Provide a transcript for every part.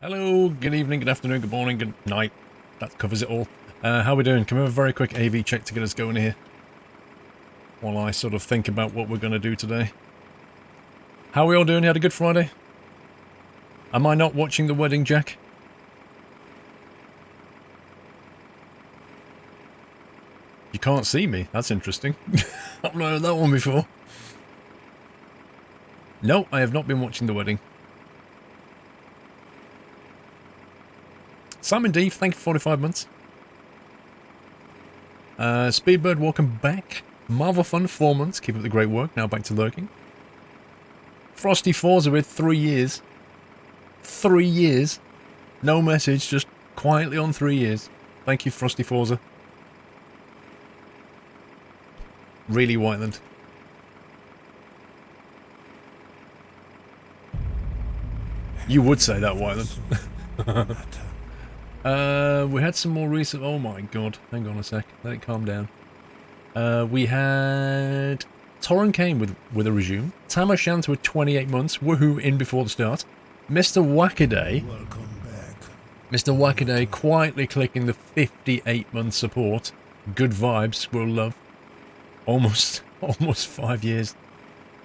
Hello, good evening, good afternoon, good morning, good night. That covers it all. How are we doing? Can we have a very quick AV check to get us going here? While I sort of think about what we're going to do today. How are we all doing? You had a good Friday? Am I not watching the wedding, Jack? You can't see me. That's interesting. I've not heard that one before. No, I have not been watching the wedding. Simon D, thank you for 45 months. Speedbird, welcome back. Marvel Fun, 4 months. Keep up the great work. Now back to lurking. Frosty Forza with 3 years. 3 years. No message, just quietly on 3 years. Thank you, Frosty Forza. Really, Whiteland. You would say that, Whiteland. We had some more recent... Oh my god. Hang on a sec. Let it calm down. We had... Torren Kane with a resume. Tamashant with 28 months. Woohoo, in before the start. Mr. Wackaday. Welcome back. Mr. Wackaday quietly clicking the 58-month support. Good vibes, Squirrel Love. Almost 5 years.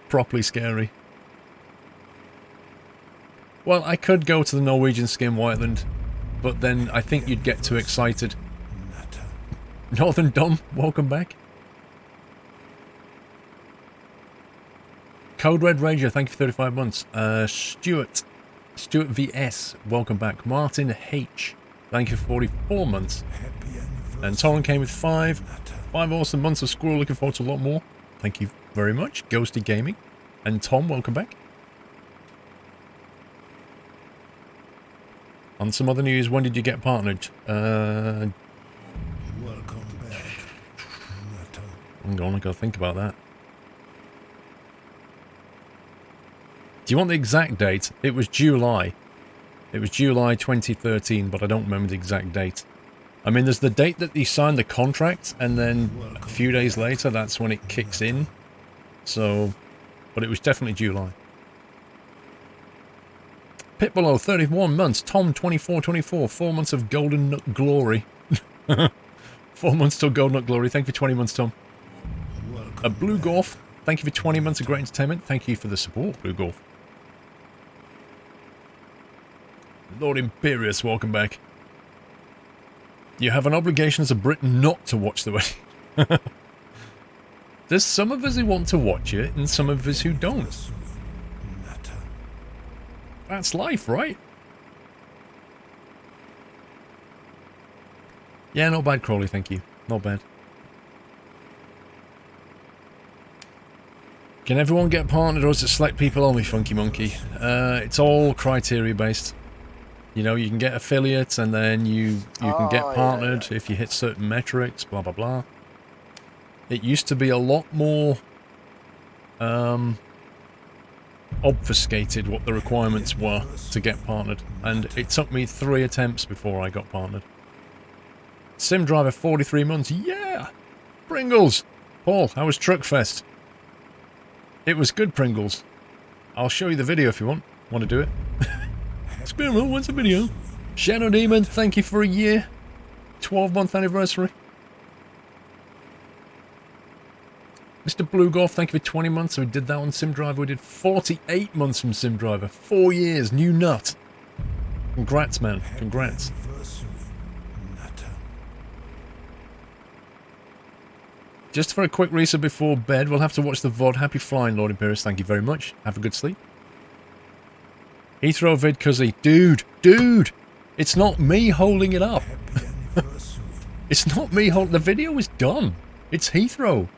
Properly scary. Well, I could go to the Norwegian skin, Whiteland, but then I think you'd get too excited. Northern Dom, welcome back. Code Red Ranger, thank you for 35 months. Stuart VS, welcome back. Martin H, thank you for 44 months. And Torren came with 5 awesome months of Squirrel, looking forward to a lot more. Thank you very much. Ghosty Gaming. And Tom, welcome back. On some other news, when did you get partnered? Welcome back. Hang on, I gotta think about that. Do you want the exact date? It was July. It was July 2013, but I don't remember the exact date. I mean, there's the date that he signed the contract, and then a few days later, that's when it kicks in. So, but it was definitely July. Pitbelow, 31 months. Tom, 24. 4 months of Golden Nut Glory. 4 months till Golden Nut Glory. Thank you for 20 months, Tom. Blue Golf, thank you for 20 months of great entertainment. Thank you for the support, Blue Golf. Lord Imperious, welcome back. You have an obligation as a Brit not to watch the wedding. There's some of us who want to watch it, and some of us who don't. That's life, right? Yeah, not bad, Crawley, thank you. Not bad. Can everyone get partnered, or is it select people only, Funky Monkey? It's all criteria based. You know, you can get affiliates, and then you can get partnered if you hit certain metrics, blah, blah, blah. It used to be a lot more obfuscated what the requirements were to get partnered, and it took me 3 attempts before I got partnered. Sim Driver, 43 months, yeah! Pringles! Paul, how was Truckfest? It was good, Pringles. I'll show you the video if you want to do it. Squirrel, what's the video? Shadow Demon, thank you for a year. 12-month anniversary. Mr. Blue Golf, thank you for 20 months. So we did that on Sim Driver. We did 48 months from Sim Driver. 4 years, new nut. Congrats, man. Congrats. Just for a quick reset before bed, we'll have to watch the VOD. Happy flying, Lord Imperious. Thank you very much. Have a good sleep. Heathrow vid, cuzzy. Dude. It's not me holding it up. It's not me holding... The video is done. It's Heathrow.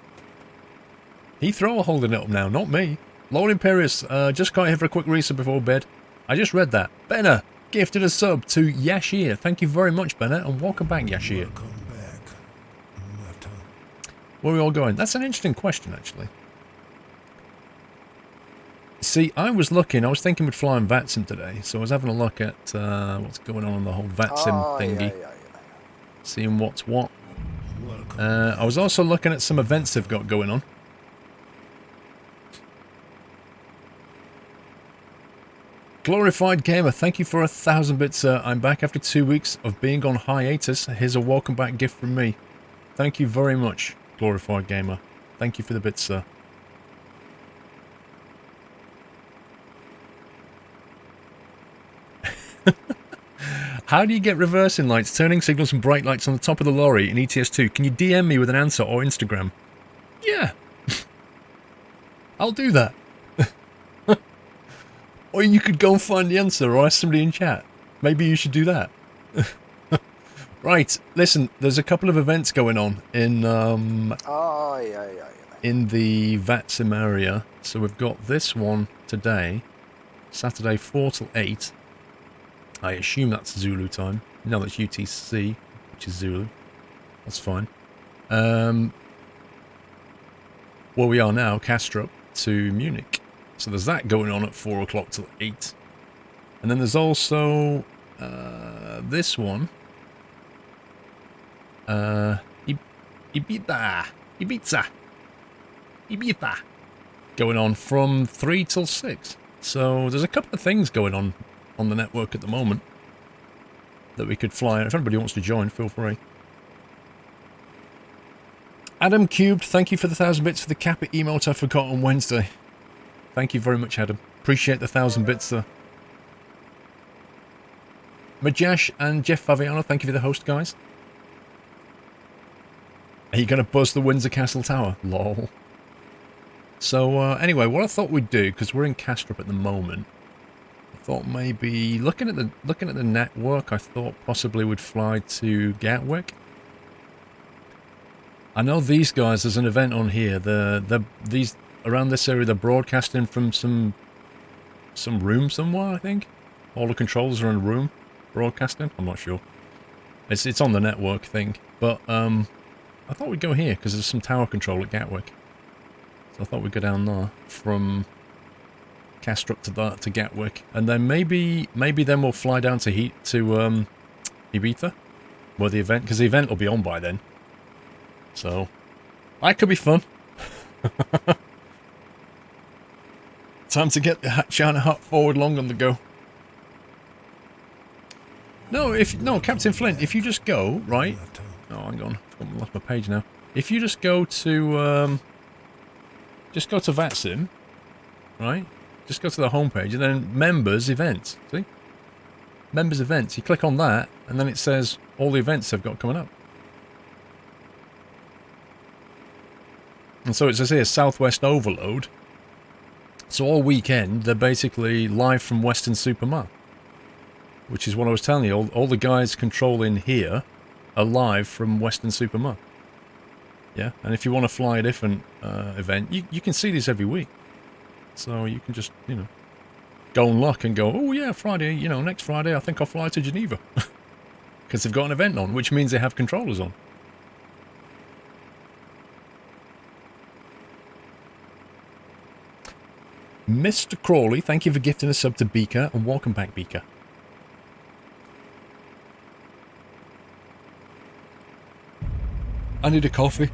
Heathrow are holding it up now, not me. Lord Imperious, just got here for a quick reset before bed. I just read that. Benna gifted a sub to Yashir. Thank you very much, Benna, and welcome back, Yashir. Where are we all going? That's an interesting question, actually. See, I was thinking we'd fly on VATSIM today, so I was having a look at what's going on the whole VATSIM thingy. Seeing what's what. I was also looking at some events they've got going on. Glorified Gamer, thank you for 1,000 bits, sir. I'm back after 2 weeks of being on hiatus. Here's a welcome back gift from me. Thank you very much, Glorified Gamer. Thank you for the bits, sir. How do you get reversing lights, turning signals and bright lights on the top of the lorry in ETS2? Can you DM me with an answer or Instagram? Yeah. I'll do that. Or you could go and find the answer or ask somebody in chat. Maybe you should do that. Right, listen, there's a couple of events going on in in the VATSIM area. So we've got this one today, Saturday 4 till 8. I assume that's Zulu time. No, that's UTC, which is Zulu. That's fine. Where we are now, Kastrup to Munich. So there's that going on at 4 o'clock till 8. And then there's also this one. Ibiza. Going on from 3 till 6. So there's a couple of things going on the network at the moment that we could fly. If anybody wants to join, feel free. Adam Cubed, thank you for the 1,000 bits for the Kappa emote I forgot on Wednesday. Thank you very much, Adam. Appreciate the 1,000 bits, sir. Majash and Jeff Faviano, thank you for the host, guys. Are you going to buzz the Windsor Castle Tower? Lol. So, anyway, what I thought we'd do, because we're in Kastrup at the moment, I thought maybe, looking at the network, I thought possibly we'd fly to Gatwick. I know these guys, there's an event on here, these around this area, they're broadcasting from some room somewhere, I think. All the controls are in a room broadcasting. I'm not sure. It's on the network thing, but I thought we'd go here because there's some tower control at Gatwick. So I thought we'd go down there from Kastrup to Gatwick, and then maybe then we'll fly down to Ibiza, where the event, because the event will be on by then. So that could be fun. Time to get the China Hut forward long on the go. No, Captain Flint, if you just go, right? Oh, hang on, I've lost my page now. If you just go to VATSIM, right? Just go to the homepage and then members events. See? Members events. You click on that and then it says all the events they've got coming up. And so it says here, Southwest Overload. So all weekend, they're basically live from Western Supermar. Which is what I was telling you, all the guys controlling here are live from Western Supermar. Yeah, and if you want to fly a different event, you can see these every week. So you can just, go and look and go, oh yeah, Friday, next Friday I think I'll fly to Geneva. Because they've got an event on, which means they have controllers on. Mr. Crawley, thank you for gifting a sub to Beaker, and welcome back, Beaker. I need a coffee.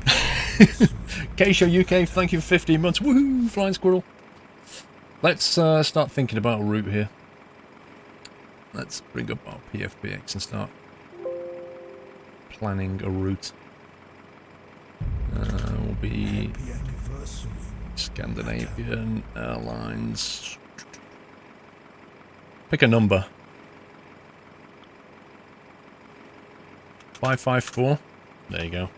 Keisha UK, thank you for 15 months. Woohoo, Flying Squirrel. Let's start thinking about a route here. Let's bring up our PFBX and start planning a route. Will be Scandinavian Airlines. Pick a number. 554. There you go.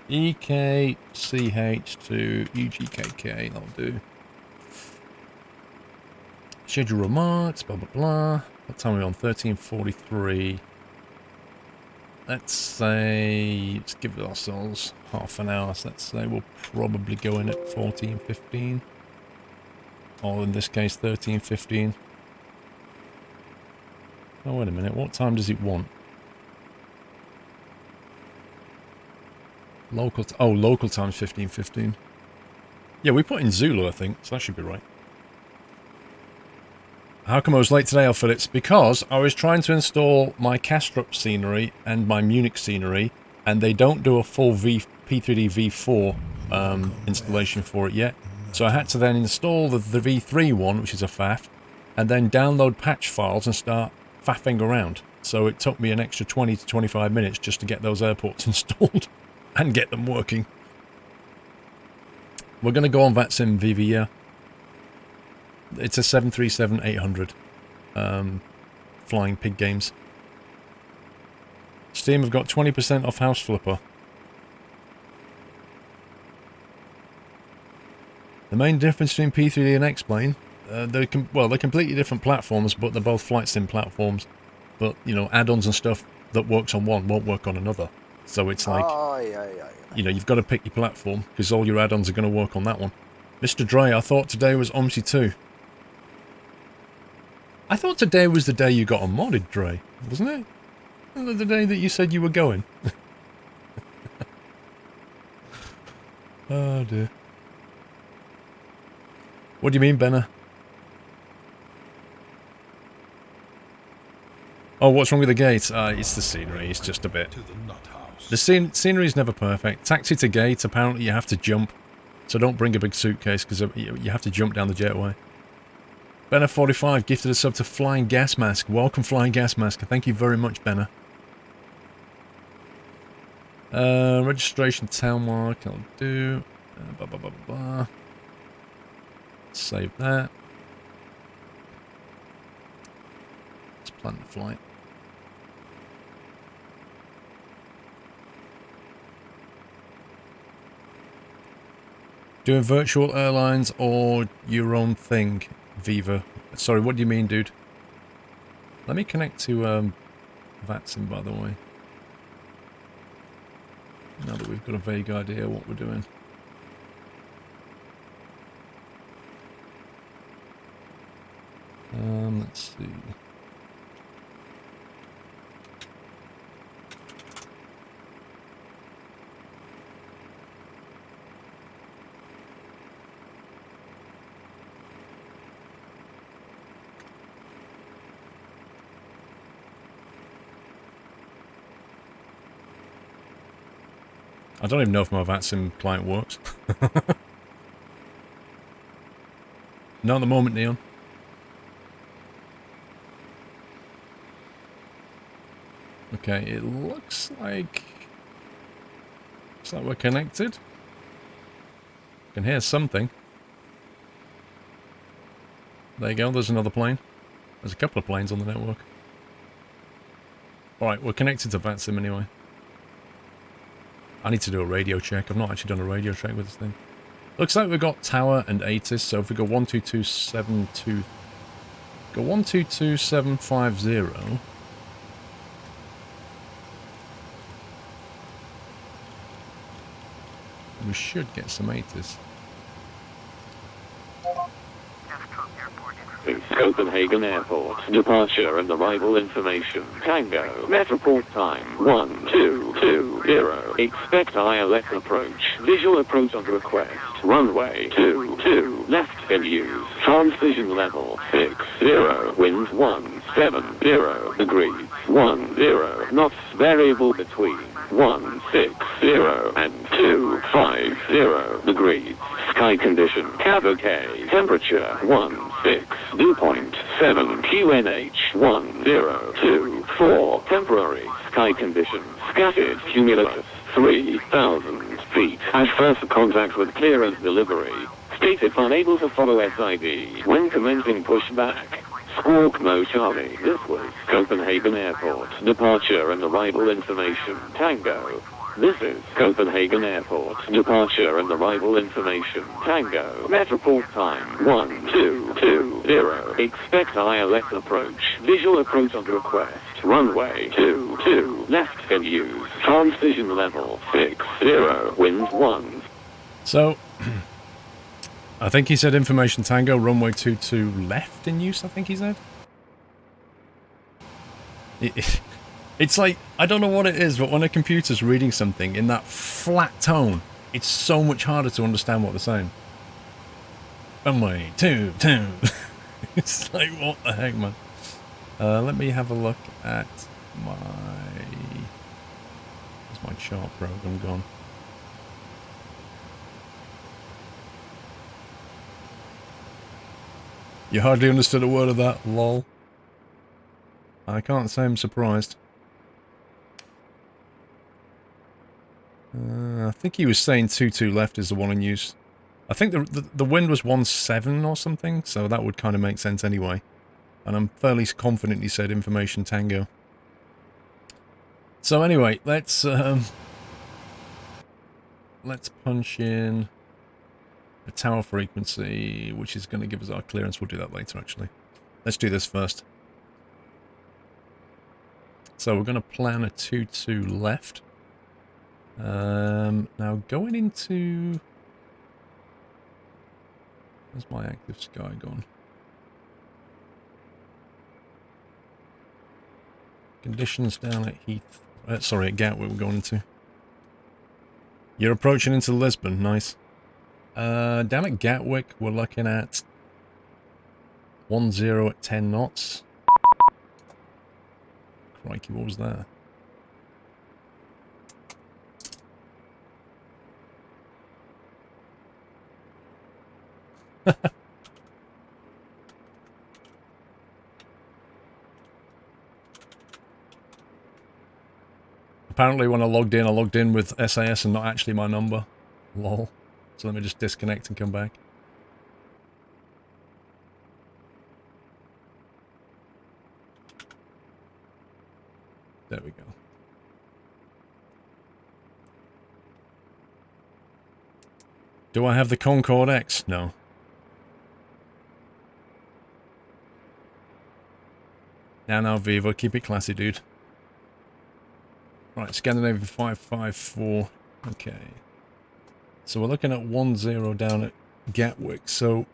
EKCH to UGKK. That'll do. Schedule remarks. Blah blah blah. What time are we on? 13:43. Let's say, let's give ourselves half an hour. So let's say we'll probably go in at 14:15. Or in this case, 13:15. Oh, wait a minute. What time does it want? Local time's 15:15. Yeah, we put in Zulu, I think, so that should be right. How come I was late today, Alfred? It's because I was trying to install my Kastrup scenery and my Munich scenery, and they don't do a full P3D V4 installation for it yet. So I had to then install the V3 one, which is a faff, and then download patch files and start faffing around. So it took me an extra 20 to 25 minutes just to get those airports installed and get them working. We're going to go on VATSIM VV, It's a 737-800 Flying Pig Games. Steam have got 20% off House Flipper. The main difference between P3D and X-Plane, they're completely different platforms, but they're both flight sim platforms. But, you know, add-ons and stuff that works on one won't work on another. So it's like, you know, you've got to pick your platform, because all your add-ons are going to work on that one. Mr. Dre, I thought today was OMSI 2. I thought today was the day you got a modded, Dre, wasn't it? Wasn't it the day that you said you were going? Oh, dear. What do you mean, Benner? Oh, what's wrong with the gate? It's the scenery. It's just a bit. The scenery is never perfect. Taxi to gate, apparently you have to jump. So don't bring a big suitcase, because you have to jump down the jetway. Benner45 gifted a sub to Flying Gas Mask. Welcome, Flying Gas Mask. Thank you very much, Benner. Registration town mark, I'll do. Save that. Let's plan the flight. Doing virtual airlines or your own thing, Viva? Sorry, what do you mean, dude? Let me connect to VATSIM, by the way. Now that we've got a vague idea what we're doing. Let's see. I don't even know if my VATSIM client works. Not at the moment, Neon. Okay, it looks like we're connected. I can hear something. There you go, there's another plane. There's a couple of planes on the network. Alright, we're connected to VATSIM anyway. I need to do a radio check. I've not actually done a radio check with this thing. Looks like we've got tower and ATIS, so if we go 122750, go 122750. We should get some ATIS. Copenhagen Airport. Departure and arrival information. Tango. Metroport time 1220. Expect ILS approach. Visual approach on request. Runway 22. Left in use. Transition level 60. Winds 170 degrees. 10 knots. Variable between 160 and 250 degrees. Sky condition. Cav K. Temperature 16. Dew point 7 QNH 1024. Temporary sky conditions. Scattered cumulus 3,000 feet. At first contact with clearance delivery. Stated unable to follow SID when commencing pushback. Squawk Mo Charlie. This was Copenhagen Airport. Departure and arrival information. Tango. This is Copenhagen Airport. Departure and arrival information. Tango. Metroport time 1220. Expect ILS approach. Visual approach on request. Runway 22. Left in use. Transition level 60. Winds 1. So, I think he said information Tango, runway 22 left in use, I think he said. It's like, I don't know what it is, but when a computer's reading something in that flat tone, it's so much harder to understand what they're saying. Runway 22. It's like, what the heck, man? Let me have a look at my... Where's my chart program gone? You hardly understood a word of that, lol. I can't say I'm surprised. I think he was saying 2-2 left is the one in use. I think the wind was 1-7 or something, so that would kind of make sense anyway. And I'm fairly confident he said information tango. So anyway, let's punch in a tower frequency, which is going to give us our clearance. We'll do that later, actually. Let's do this first. So we're going to plan a 2-2 left. Now going into... Where's my active sky gone? Conditions down at Heath... sorry, at Gatwick we're going into. You're approaching into Lisbon, nice. Down at Gatwick we're looking at 10 at 10 knots. Crikey, what was that? Apparently when I logged in with SAS and not actually my number. Lol. So let me just disconnect and come back. There we go. Do I have the Concorde X? No. Now, Viva, keep it classy, dude. Right, Scandinavia 554. Okay. So we're looking at 10 down at Gatwick. So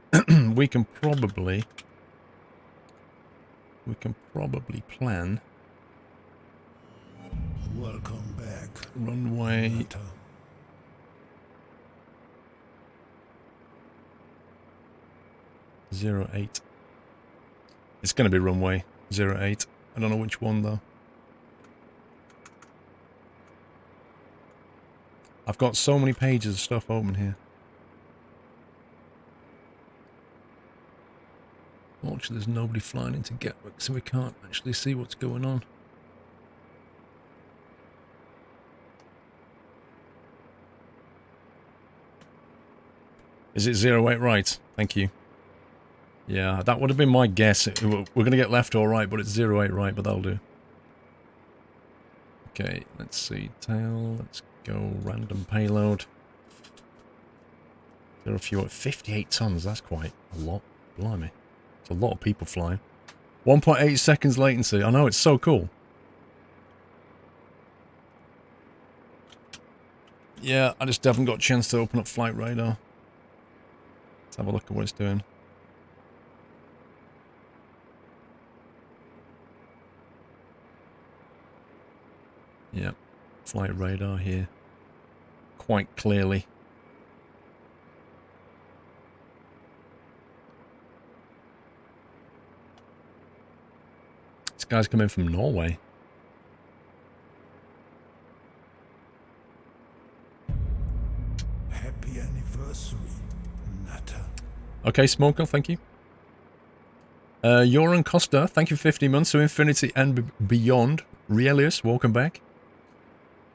we can probably plan. Welcome back. Runway Nata. 08. It's going to be runway 08. I don't know which one though. I've got so many pages of stuff open here. Fortunately, there's nobody flying into Gatwick, so we can't actually see what's going on. Is it 08 right? Thank you. Yeah, that would have been my guess. We're going to get left or right, but it's 08 right, but that'll do. Okay, let's see. Tail, let's go random payload. There are a few, 58 tons, that's quite a lot. Blimey. It's a lot of people flying. 1.8 seconds latency. I know, it's so cool. Yeah, I just haven't got a chance to open up flight radar. Let's have a look at what it's doing. Yeah, flight radar here. Quite clearly. This guy's coming from Norway. Happy anniversary, Nata. Okay, Smoker, thank you. Joran Costa, thank you for 50 months to infinity and beyond. Rielius, welcome back.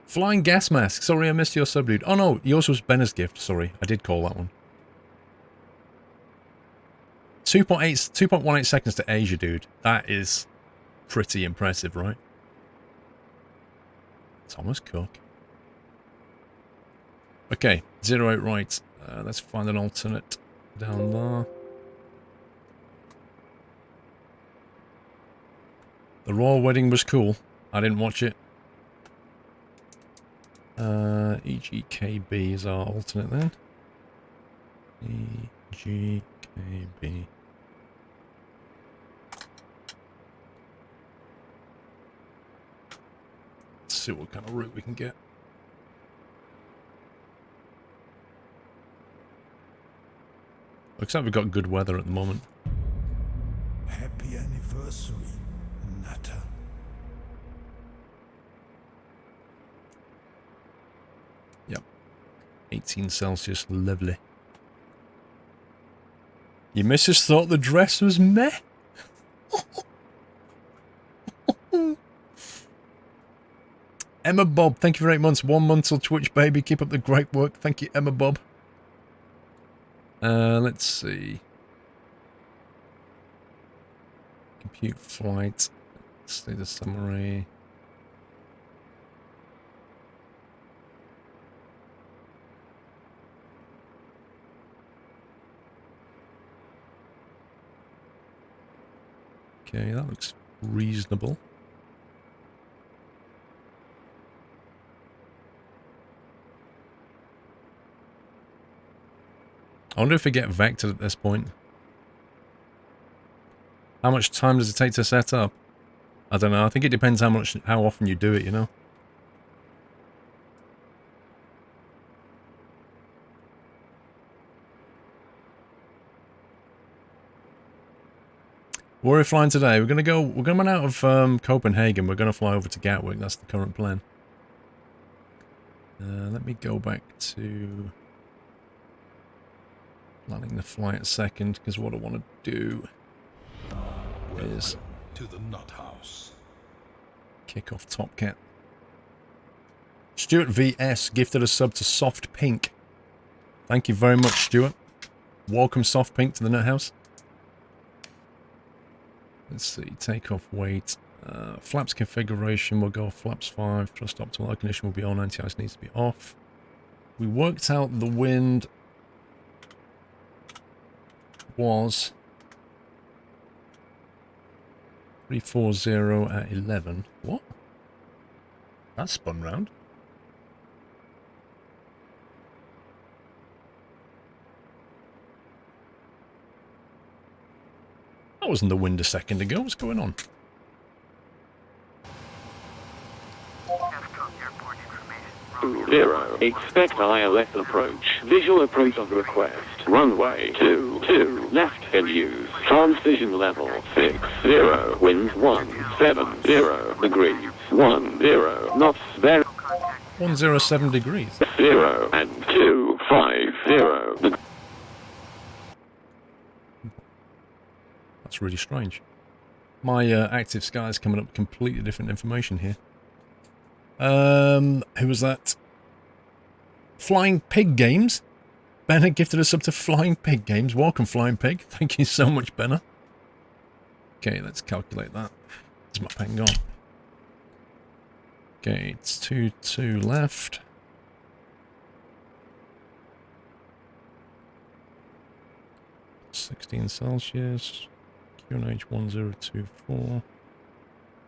Flying gas mask. Sorry, I missed your sub, dude. Oh no, yours was Benner's gift. Sorry, I did call that one. 2.18 seconds to Asia, dude. That is pretty impressive, right? Thomas Cook. Okay, 08 right. Let's find an alternate down there. The royal wedding was cool. I didn't watch it. EGKB is our alternate then. EGKB. Let's see what kind of route we can get. Looks like we've got good weather at the moment. Happy anniversary, Nata. Yep. 18 Celsius, lovely. Your missus thought the dress was meh. Emma Bob, thank you for 8 months. 1 month till Twitch, baby. Keep up the great work. Thank you, Emma Bob. Let's see. Compute flight. Let's see the summary. Okay, that looks reasonable. I wonder if we get vectored at this point. How much time does it take to set up? I don't know. I think it depends how often you do it, you know. Where are we flying today? We're going out of Copenhagen. We're going to fly over to Gatwick. That's the current plan. Let me go back to planning the flight a second, because what I want to do is to the nut house. Kick off Top Cat. Stuart VS gifted a sub to Soft Pink. Thank you very much, Stuart. Welcome, Soft Pink, to the Nut House. Let's see, takeoff weight. Flaps configuration, we'll go flaps 5. Thrust optimal air condition will be on, anti-ice needs to be off. We worked out the wind was 340 at 11. What? That spun round. That wasn't the wind a second ago. What's going on? Zero. Expect ILS approach. Visual approach on request. Runway 22. Left and use. Transition level 60. Wind 170 degrees. 10 knots. There. 107 degrees. 0 and 250. That's really strange. My active sky is coming up with completely different information here. Who was that? Flying Pig Games. Benna gifted us up to Flying Pig Games. Welcome, Flying Pig. Thank you so much, Benna. Okay, let's calculate that. Is my pen gone? Okay, it's 2 left. $16 QNH 1024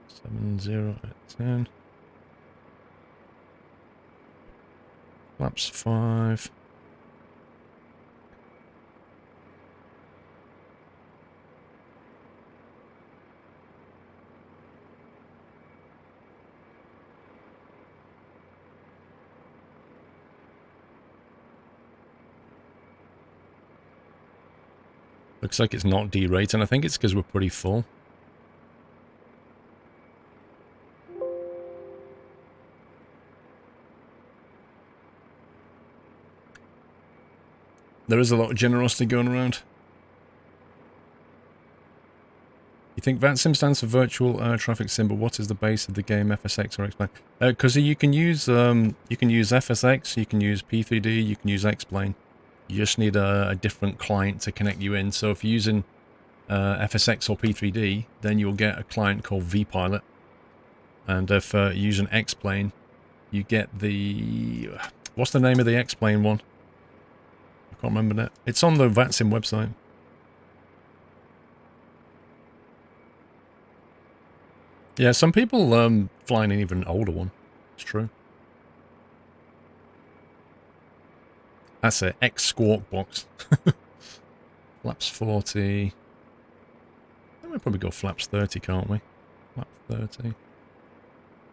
70 at 10. Flaps 5. Looks like it's not derate, and I think it's because we're pretty full. There is a lot of generosity going around. You think VATSIM stands for Virtual Air Traffic Sim, but what is the base of the game, FSX or X-Plane? Because you can use FSX, you can use P3D, you can use X-Plane. You just need a different client to connect you in. So if you're using FSX or P3D, then you'll get a client called vPilot. And if you're using X-Plane, you get the... What's the name of the X-Plane one? I can't remember that. It's on the VATSIM website. Yeah, some people flying an even older one. It's true. That's it. X-Squawk box. Flaps 40. Then we'll probably go flaps 30, can't we? Flap 30.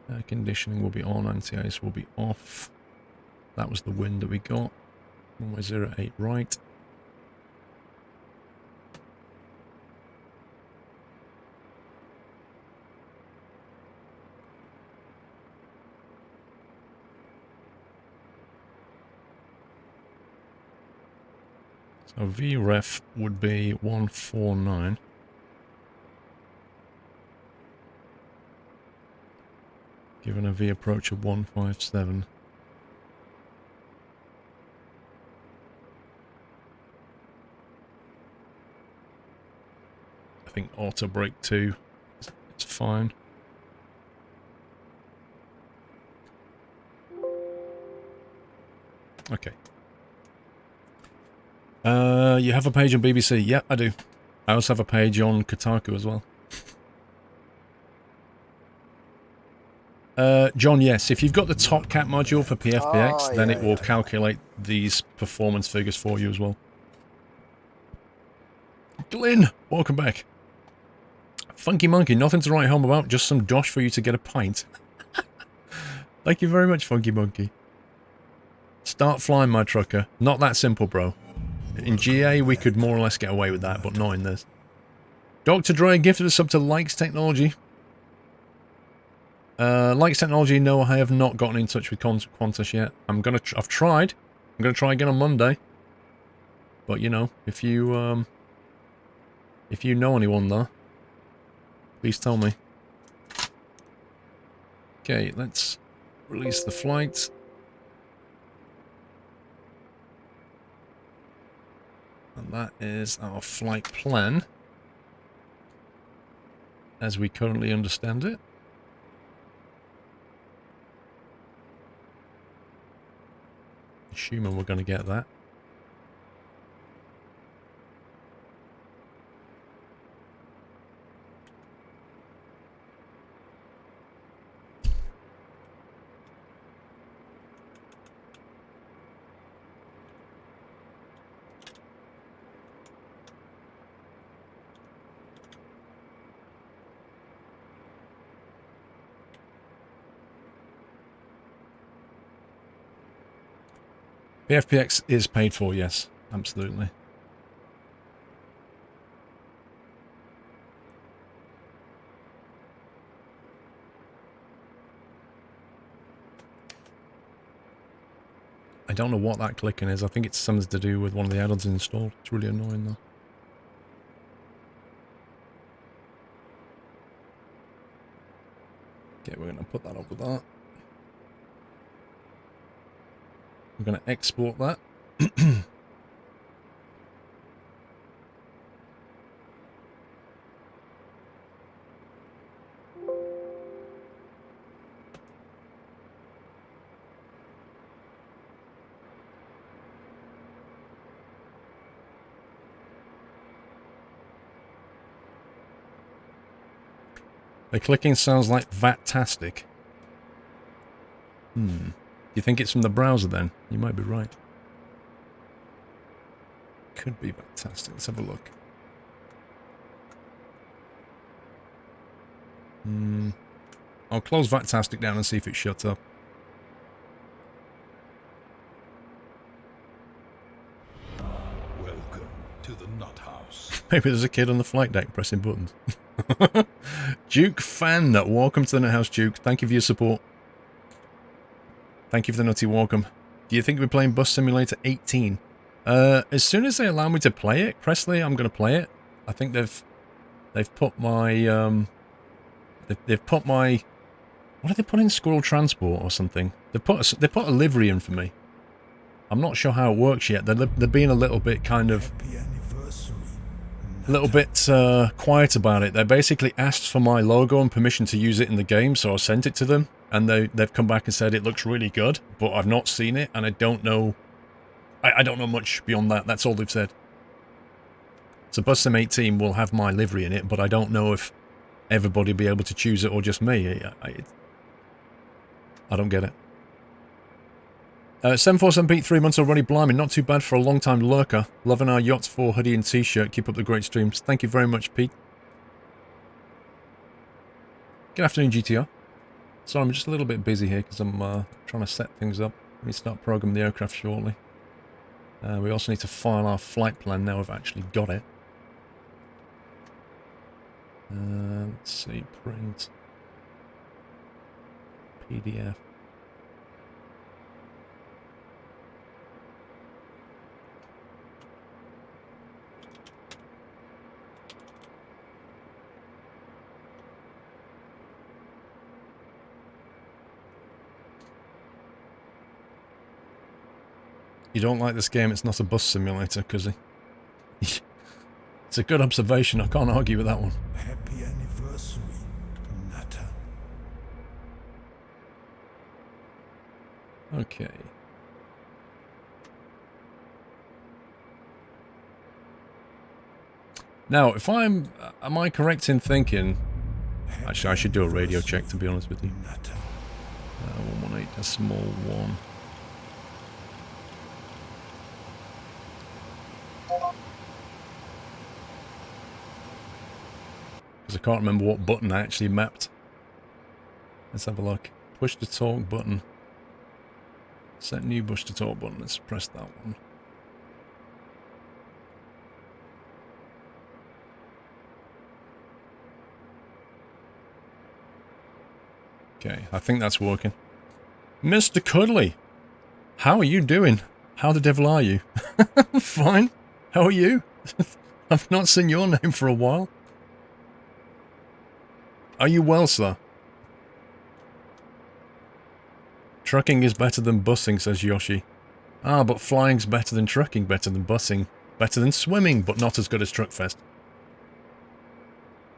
Air conditioning will be on. Anti-ice will be off. That was the wind that we got. Runway 08 right. So VREF would be 149. Given a V approach of 157. I think auto brake 2 is fine. Okay. You have a page on BBC? Yeah, I do. I also have a page on Kotaku as well. John, yes. If you've got the Top Cat module for PFPX, then it will calculate these performance figures for you as well. Glyn, welcome back. Funky Monkey, nothing to write home about, just some dosh for you to get a pint. Thank you very much, Funky Monkey. Start flying, my trucker. Not that simple, bro. In GA, we could more or less get away with that, but not in this. Dr. Dre gifted us up to Likes Technology. Likes Technology, no, I have not gotten in touch with Qantas yet. I've tried. I'm gonna try again on Monday. But you know, if you know anyone there, please tell me. Okay, let's release the flight. And that is our flight plan, as we currently understand it. Assuming we're going to get that. The FPX is paid for, yes, absolutely. I don't know what that clicking is. I think it's something to do with one of the add-ons installed. It's really annoying though. Okay, we're going to put that up with that. We're going to export that. The clicking sounds like Vatastic. Do you think it's from the browser then? You might be right. Could be Vatastic. Let's have a look. I'll close Vatastic down and see if it shuts up. Welcome to the Nut House. Maybe there's a kid on the flight deck pressing buttons. Duke Fan, welcome to the Nut House, Duke. Thank you for your support. Thank you for the nutty welcome. Do you think we're playing Bus Simulator 18? As soon as they allow me to play it, Presley, I'm going to play it. I think they've put my they've put my, what did they put in, Squirrel Transport or something? They put a livery in for me. I'm not sure how it works yet. They're being a little bit kind of quiet about it. They basically asked for my logo and permission to use it in the game, so I sent it to them, and they've come back and said it looks really good, but I've not seen it, and I don't know. I don't know much beyond that. That's all they've said. So Bus Sim 18 will have my livery in it, but I don't know if everybody will be able to choose it or just me. I don't get it. 747 Pete, 3 months already, blimey, not too bad for a long-time lurker. Loving our Yachts 4 hoodie and t-shirt. Keep up the great streams. Thank you very much, Pete. Good afternoon, GTR. Sorry, I'm just a little bit busy here because I'm trying to set things up. We start programming the aircraft shortly. We also need to file our flight plan now we've actually got it. Let's see, print. PDF. you don't like this game, it's not a bus simulator, because it's a good observation. I can't argue with that one. Happy anniversary, Nutter. Okay. Now, if am I correct in thinking... Actually, I should do a radio check, to be honest with you. 118.1. Because I can't remember what button I actually mapped. Let's have a look. Push to talk button. Set new push to talk button. Let's press that one. Okay, I think that's working. Mr. Cuddly, how are you doing? How the devil are you? Fine. How are you? I've not seen your name for a while. Are you well, sir? Trucking is better than busing, says Yoshi. Ah, but flying's better than trucking, better than busing, better than swimming, but not as good as Truckfest.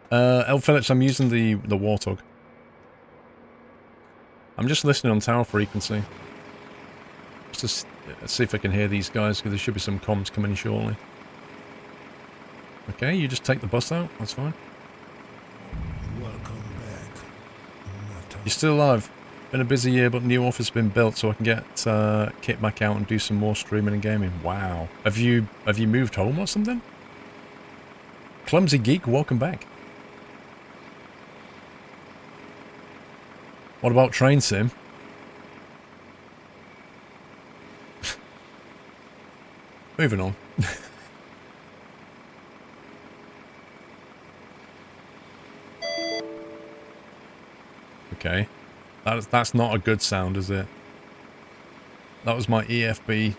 L. Phillips, I'm using the Warthog. I'm just listening on tower frequency. Just to see if I can hear these guys, because there should be some comms coming shortly. Okay, you just take the bus out, that's fine. Welcome back, Nutter. You're still alive. Been a busy year, but new office has been built, so I can get Kit back out and do some more streaming and gaming. Wow. Have you moved home or something? Clumsy Geek, welcome back. What about Train Sim? Moving on. Okay. That's not a good sound, is it? That was my EFB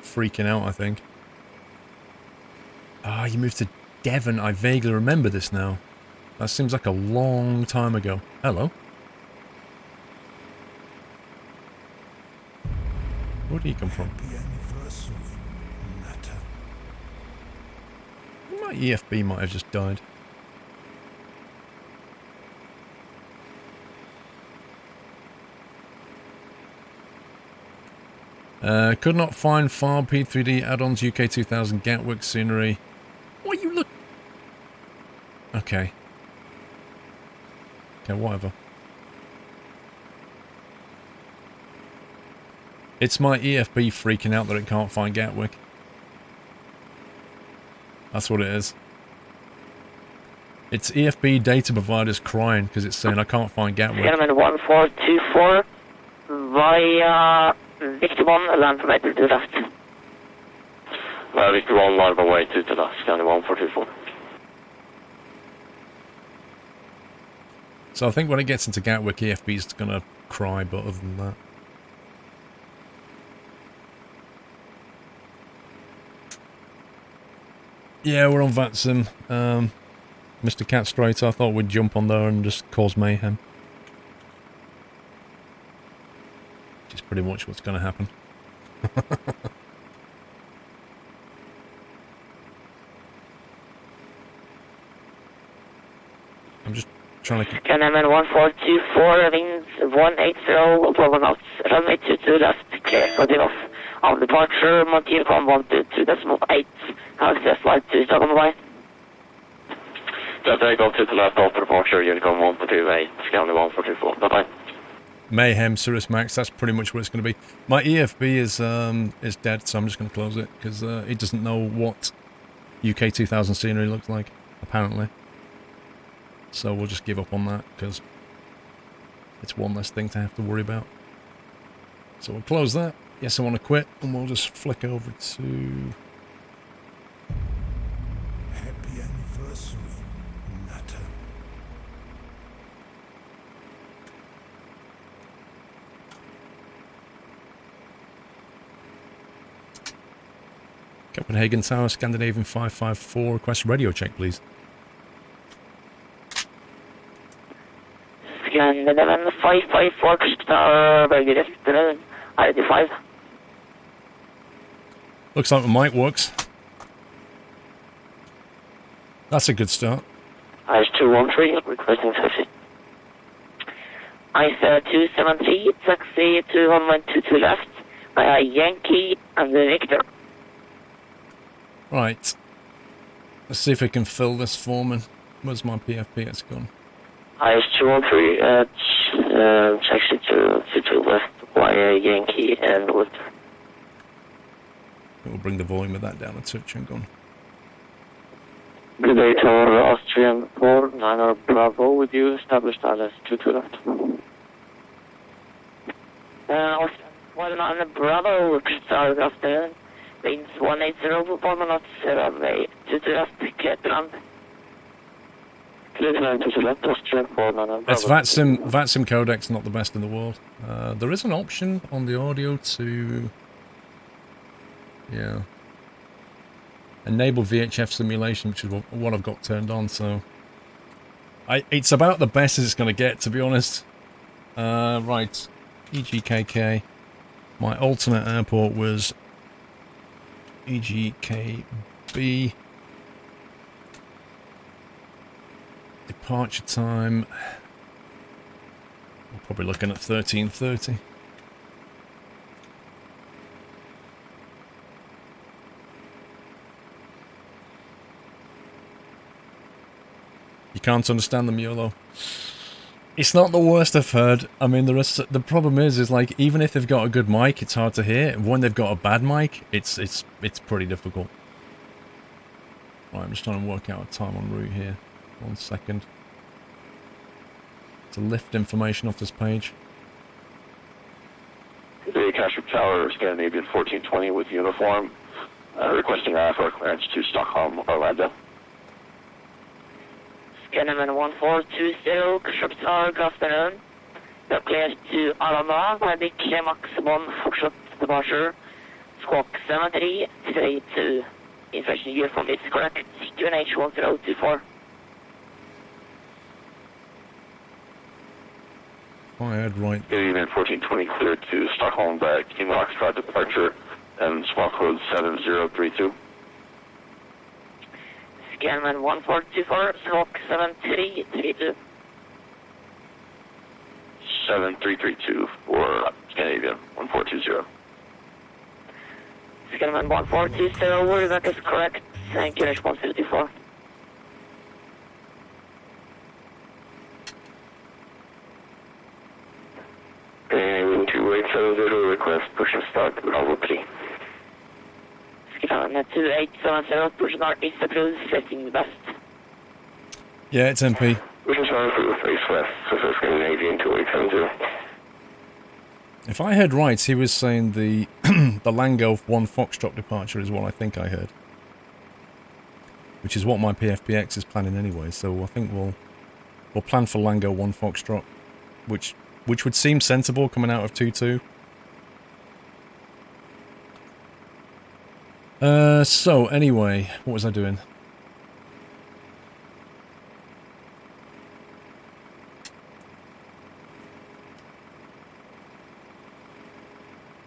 freaking out, I think. Ah, you moved to Devon. I vaguely remember this now. That seems like a long time ago. Hello. Where did he come from? Happy anniversary, Nutter. My EFB might have just died. Could not find file P3D add-ons UK 2000 Gatwick scenery. What you look... Okay. Okay, whatever. It's my EFB freaking out that it can't find Gatwick. That's what it is. It's EFB data providers crying because it's saying I can't find Gatwick. Gentlemen 1424 via Victor 1, land permitted to the left. Victor 1, line of way to the left, County 1424. So I think when it gets into Gatwick, EFB's gonna cry, but other than that... Yeah, we're on VATSIM. Mr. Catstraight, I thought we'd jump on there and just cause mayhem. Which is pretty much what's gonna happen. I'm just trying to... Gentlemen 1424, wings 180, program knots, runway 22 left, clear for takeoff. On departure, Montielcom 122.8, access flight to Stockholm Way. Delta Echo to the left after departure, Unicom 128, County 1424. Bye-bye. Mayhem, Cirrus Max, that's pretty much what it's going to be. My EFB is dead, so I'm just going to close it, because it doesn't know what UK 2000 scenery looks like, apparently. So we'll just give up on that, because it's one less thing to have to worry about. So we'll close that. Yes, I want to quit, and we'll just flick over to... Happy anniversary, Nutter. Copenhagen Tower, Scandinavian 554, request radio check, please. Scandinavian 554, Tower, very good. ID5. Looks like the mic works. That's a good start. IS213, requesting taxi. IS273, taxi to 1122 left, by Yankee and the Victor. Right. Let's see if I can fill this form in. Where's my PFPX gone? IS213, taxi to left, by Yankee and Victor. We'll bring the volume of that down a touch and gone. Good day, Tower Austrian 4, Bravo, with you, established IS22 left. Austrian 1 Bravo, good afternoon. Winds 180 for 4 minutes, runway 22 left, clear to land. Clear to land to left, Austrian 4, Bravo. It's VATSIM codec's not the best in the world. There is an option on the audio to... Yeah. Enable VHF simulation, which is what I've got turned on, so... It's about the best as it's going to get, to be honest. Right. EGKK. My alternate airport was EGKB. Departure time... We're probably looking at 13:30. You can't understand them, YOLO. It's not the worst I've heard. I mean, the problem is like, even if they've got a good mic, it's hard to hear. When they've got a bad mic, it's pretty difficult. Right, I'm just trying to work out a time en route here. 1 second. To lift information off this page. The Cashup Tower, Scandinavian 1420 with uniform, requesting IFR clearance to Stockholm, Orlando. Scandinavian 1420, Cashup Tower, good afternoon. You're cleared to Arlanda, Medic Max 1, Foxtrot departure, Squawk 7332. Information uniform is correct, QNH 1024. I heard right. Scandinavian 1420 cleared to Stockholm by Kilo Foxtrot departure and squawk code 7032. Scandinavian 1424, Squawk 7332. 7332 for Scandinavian 1420. Scandinavian 1420, that is correct, and QNH 1024. And 2870 request push and start Bravo 3. Scandinavian 2870, push northeast approach, setting west. Yeah, it's MP. Push and start for the face west, so Scandinavian 2870. If I heard right, he was saying the the Lango 1 Foxtrot departure is what I think I heard. Which is what my PFPX is planning anyway, so I think we'll plan for Lango 1 Foxtrot, which would seem sensible coming out of 2-2. So anyway, what was I doing?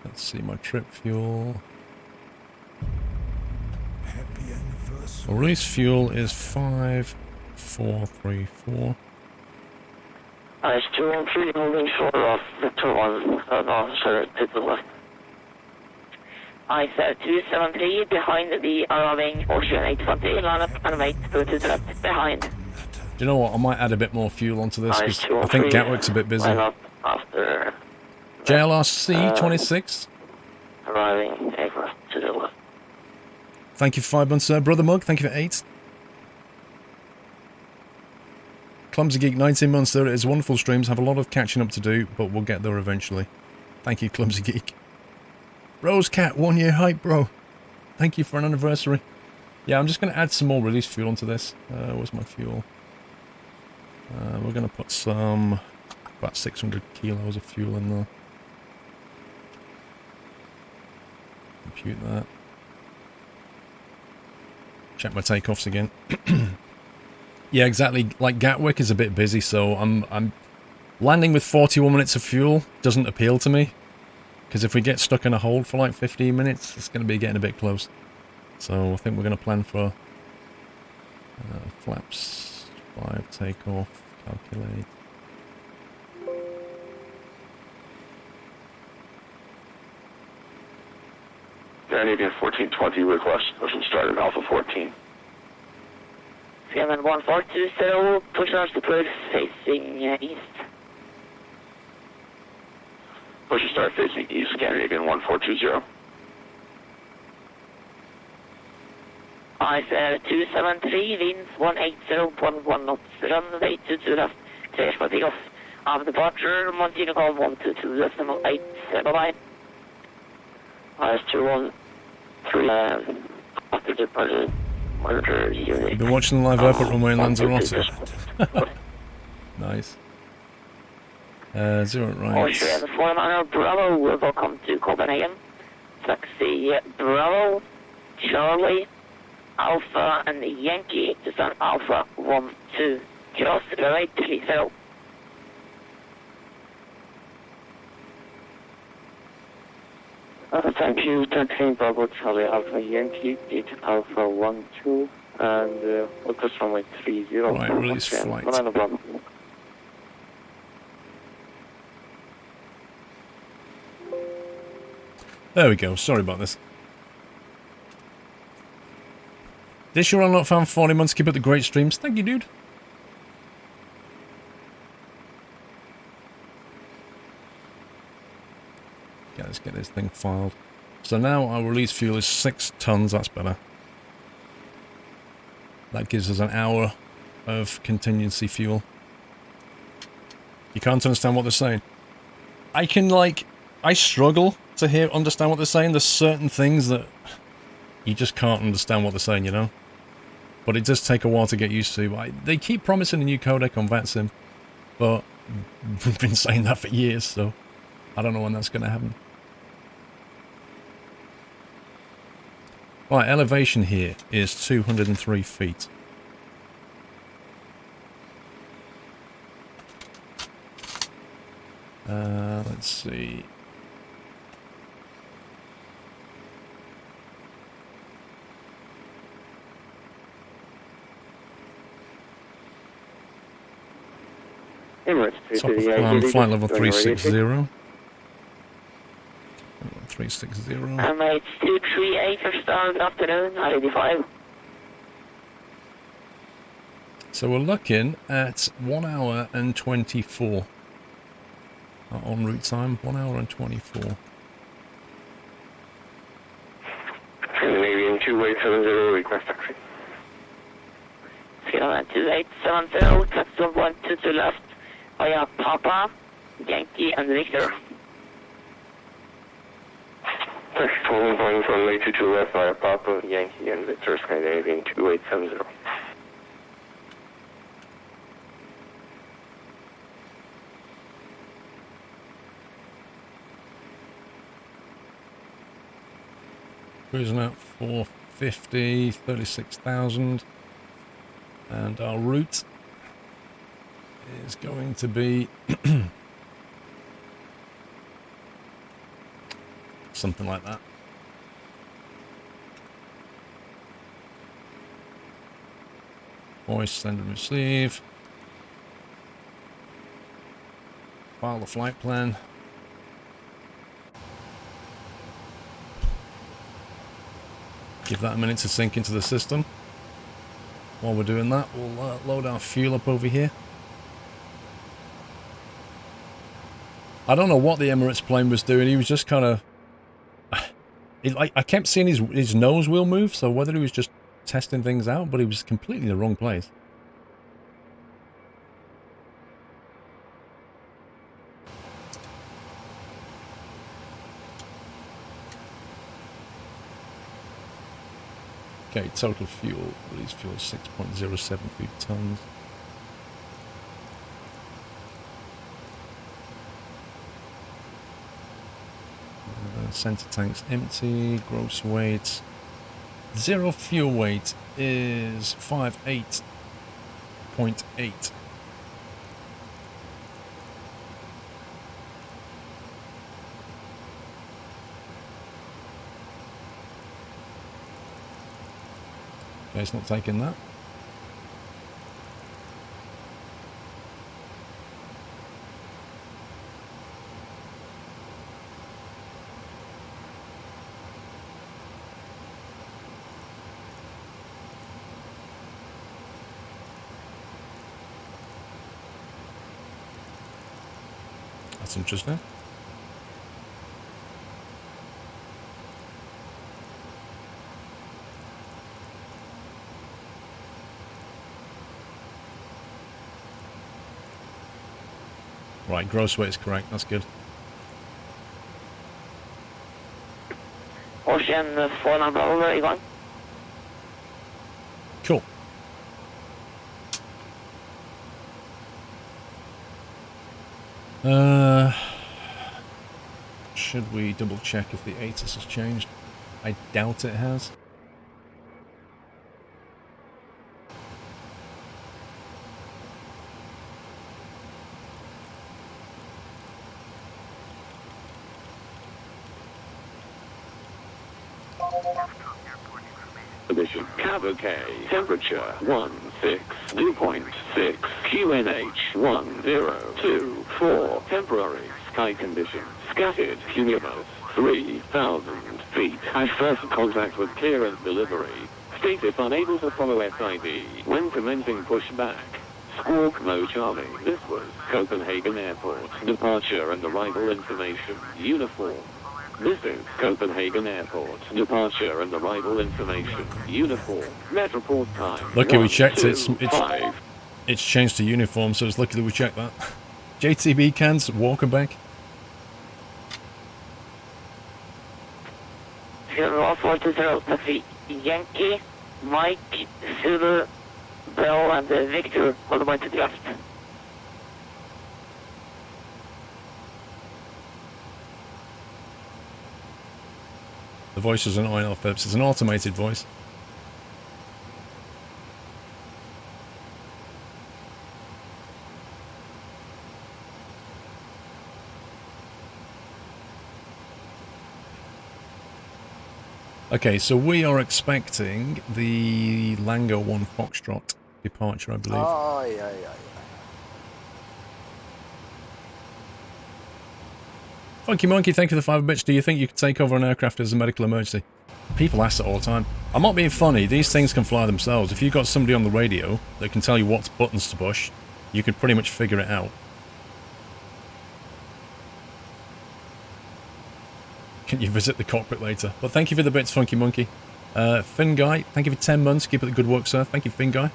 Let's see, my trip fuel. Happy anniversary. Release fuel is 5434. IS213 holding short off Victor 1, sorry, to the left. IS273 behind the arriving Ocean 820, line up and wait to the left behind. Do you know what? I might add a bit more fuel onto this because I think Gatwick's a bit busy. Line up after JLRC 26. arriving aircraft to the left. Thank you for 5 months, Brother Mug. Thank you for 8. Clumsy Geek 19 months. There it is. Wonderful streams. Have a lot of catching up to do, but we'll get there eventually. Thank you, Clumsy Geek. Rose Cat, 1 year hype, bro. Thank you for an anniversary. Yeah, I'm just going to add some more release fuel onto this. Where's my fuel? We're going to put some, about 600 kilos of fuel in there. Compute that. Check my takeoffs again. Yeah, exactly. Like Gatwick is a bit busy, so I'm landing with 41 minutes of fuel. Doesn't appeal to me. Because if we get stuck in a hold for like 15 minutes, it's going to be getting a bit close. So I think we're going to plan for flaps 5 takeoff, calculate. Scandinavian 1420 request. Ocean started Alpha 14. Scanman 1420, push ours deployed facing east. Push start facing east, Scandinavian 1420. ISR 273, winds 180.1 knots, runway 22 left, clear for takeoff. After departure, Montino call 122, decimal 8, bye-bye. IS213, after departure, monitor unit. You've been watching the live airport runway in Lanzarote. Nice. 0 right. Austrian 4 Bravo, welcome to Copenhagen. Taxi Bravo, Charlie, Alpha and Yankee to stand Alpha 12. Cross runway 30. Thank you, taxi Bravo, Charlie, Alpha Yankee, it's Alpha 12, and focus runway 30. Right, release flight. Bravo. There we go, sorry about this. This year unlock found 40 months, keep up the great streams. Thank you, dude. Yeah, let's get this thing filed. So now our release fuel is 6 tons, that's better. That gives us an hour of contingency fuel. You can't understand what they're saying. I can, like, I struggle to understand what they're saying. There's certain things that you just can't understand what they're saying, you know? But it does take a while to get used to. They keep promising a new codec on VATSIM, but we've been saying that for years, so I don't know when that's going to happen. Right, elevation here is 203 feet. Let's see. Emirates Top of flight level 360. 360. Emirates 238 for star, good afternoon, 85. So we're looking at 1 hour and 24. Our en route time, 1 hour and 24. Scandinavian 2870, request taxi. Scandinavian 2870, taxi 122 left, via Papa, Yankee and Victor. Taxi 12 going from late 22 left via Papa, Yankee and Victor, Scandinavian 2870. Cruising at 450, 36,000. And our route is going to be something like that. Voice, send and receive. File the flight plan. Give that a minute to sink into the system. While we're doing that, we'll load our fuel up over here. I don't know what the Emirates plane was doing. He was just kind of... I kept seeing his nose wheel move, so whether he was just testing things out, but he was completely in the wrong place. Okay, total fuel, release fuel 6.073 tons. Center tank's empty, gross weight. Zero fuel weight is 58.8. Okay, it's not taking that. That's interesting. Right, gross weight is correct. That's good. Ocean 4 number over, igång. Cool. Should we double check if the ATIS has changed? I doubt it has. Edition Cavalcade. Temperature 16.6. QNH 1024. Temporary sky conditions. Scattered cumulus 3,000 feet. At first contact with clearance delivery. Status unable to follow SID when commencing pushback. Squawk Mo Charlie. This was Copenhagen Airport. Departure and arrival information. Uniform. This is Copenhagen Airport. Departure and arrival information. Uniform. Metroport time. Lucky we checked it. 5. It's changed to uniform, so it's lucky that we checked that. JTB cans, Walker back. Zero 420, Pacific Yankee, Mike, Zulu, Bell, and Victor, all the way to the left. The voice is an INL Phillips. It's an automated voice. Okay, so we are expecting the Lango 1 Foxtrot departure, I believe. Aye. Funky Monkey, thank you for the 5 bits. Do you think you could take over an aircraft as a medical emergency? People ask that all the time. I'm not being funny. These things can fly themselves. If you've got somebody on the radio that can tell you what buttons to push, you could pretty much figure it out. Can you visit the cockpit later? But thank you for the bits, Funky Monkey. Finn Guy, thank you for 10 months. Keep up the good work, sir. Thank you, Finn Guy.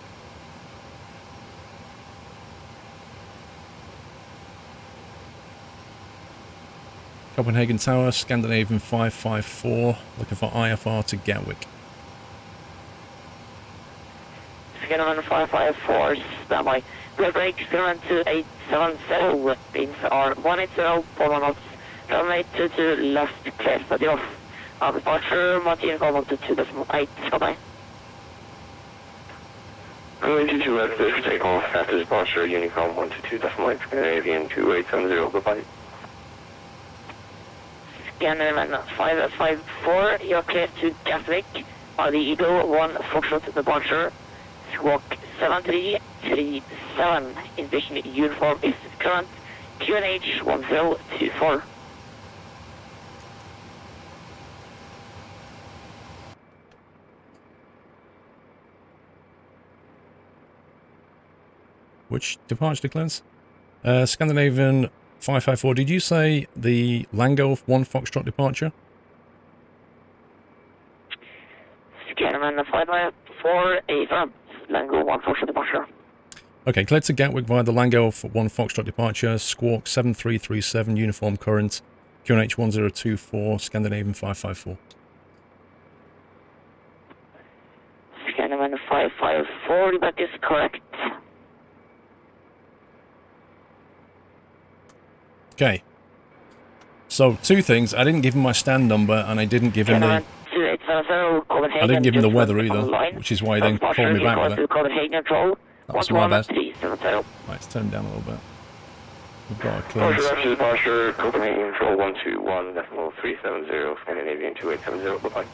Copenhagen Tower, Scandinavian 554, looking for IFR to Gatwick. Scandinavian 554, standby. Red break, Scandinavian 2870, beams are 180, 4 knots, runway 22 left, clear, steady off. Departure, Martin, call 122.8, standby. Runway 22 left, clear, take off, after departure, Unicom 122.8, Scandinavian 2870, goodbye. Scandinavian 554, you're clear to Gatwick. The Eagle 1 Foxtrot departure. Squawk 7337. Invitation uniform is current. QNH 1024. Which departure declares? Scandinavian 554. Did you say the Lango 1 Foxtrot departure? Scandinavian 554, a front. Lango 1 Foxtrot departure. Okay, cleared to Gatwick via the Lango 1 Foxtrot departure. Squawk 7337, uniform current. QNH 1024, Scandinavian 554. Scandinavian 554, that is correct. Okay. So, 2 things. I didn't give him my stand number, and I didn't give him the... I didn't give him the weather either, which is why he then called me back with it. That was my bad. Right, let's turn him down a little bit. We've got a clearance. Departure, Copenhagen Control 121.370, Scandinavian 2870, bye-bye.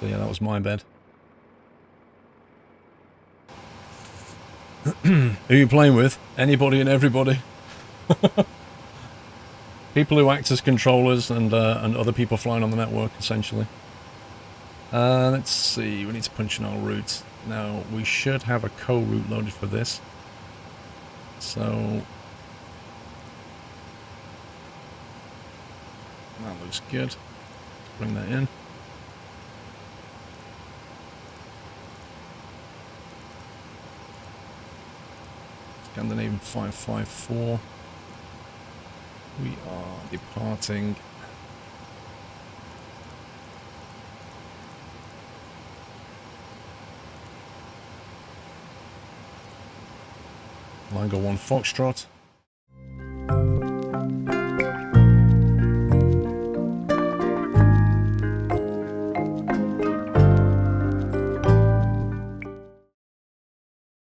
So yeah, that was my bed. Who are you playing with? Anybody and everybody. People who act as controllers and other people flying on the network, essentially. Let's see, we need to punch in our routes. Now, we should have a co-route loaded for this. So... that looks good. Let's bring that in. Scandinavian 554. We are departing. Line go 1 Foxtrot.